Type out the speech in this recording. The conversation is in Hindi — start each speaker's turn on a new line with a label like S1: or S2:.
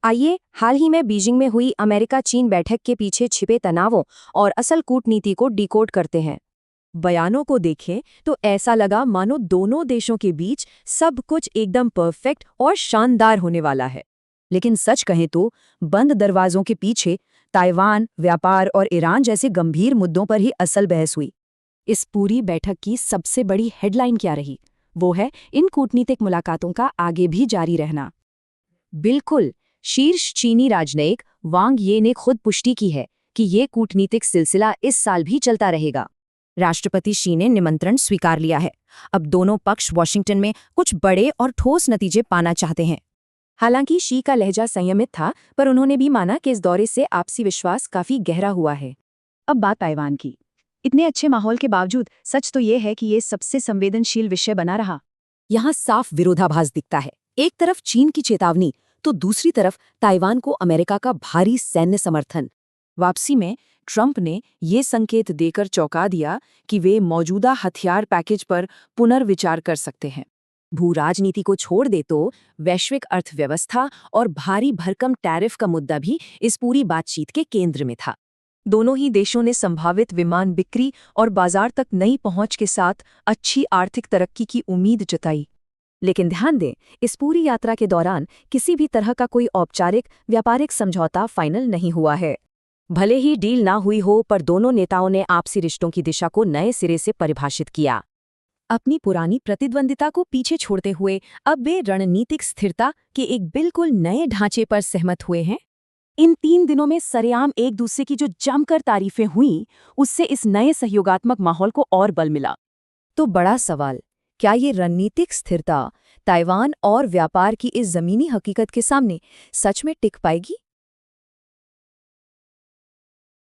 S1: आइए हाल ही में बीजिंग में हुई अमेरिका चीन बैठक के पीछे छिपे तनावों और असल कूटनीति को डिकोड करते हैं।
S2: बयानों को देखें तो ऐसा लगा मानो दोनों देशों के बीच सब कुछ एकदम परफेक्ट और शानदार होने वाला है। लेकिन सच कहें तो बंद दरवाजों के पीछे ताइवान, व्यापार और ईरान जैसे गंभीर मुद्दों पर ही असल बहस हुई। इस पूरी बैठक की सबसे बड़ी हेडलाइन क्या रही? वो है इन कूटनीतिक मुलाकातों का आगे भी जारी रहना।
S1: बिल्कुल, शीर्ष चीनी राजनयिक वांग ये ने खुद पुष्टि की है कि ये कूटनीतिक सिलसिला इस साल भी चलता रहेगा।
S2: राष्ट्रपति शी ने निमंत्रण स्वीकार लिया है। अब दोनों पक्ष वॉशिंगटन में कुछ बड़े और ठोस नतीजे पाना चाहते हैं।
S1: हालांकि शी का लहजा संयमित था, पर उन्होंने भी माना कि इस दौरे से आपसी विश्वास काफी गहरा हुआ है।
S3: अब बात ताइवान की। इतने अच्छे माहौल के बावजूद सच तो ये है कि ये सबसे संवेदनशील विषय बना रहा।
S2: यहाँ साफ विरोधाभास दिखता है। एक तरफ चीन की चेतावनी तो दूसरी तरफ ताइवान को अमेरिका का भारी सैन्य समर्थन। वापसी में ट्रंप ने ये संकेत देकर चौंका दिया कि वे मौजूदा हथियार पैकेज पर पुनर्विचार कर सकते हैं। भू राजनीति को छोड़ दे तो वैश्विक अर्थव्यवस्था और भारी भरकम टैरिफ का मुद्दा भी इस पूरी बातचीत के केंद्र में था।
S3: दोनों ही देशों ने संभावित विमान बिक्री और बाजार तक नई पहुंच के साथ अच्छी आर्थिक तरक्की की उम्मीद जताई।
S2: लेकिन ध्यान दें, इस पूरी यात्रा के दौरान किसी भी तरह का कोई औपचारिक व्यापारिक समझौता फाइनल नहीं हुआ है। भले ही डील ना हुई हो, पर दोनों नेताओं ने आपसी रिश्तों की दिशा को नए सिरे से परिभाषित किया। अपनी पुरानी प्रतिद्वंदिता को पीछे छोड़ते हुए अब वे रणनीतिक स्थिरता के एक बिल्कुल नए ढांचे पर सहमत हुए हैं। इन 3 दिनों में सरेआम एक दूसरे की जो जमकर तारीफें हुईं, उससे इस नए सहयोगात्मक माहौल को और बल मिला। तो बड़ा सवाल, क्या ये रणनीतिक स्थिरता ताइवान और व्यापार की इस जमीनी हकीकत के सामने सच में टिक पाएगी?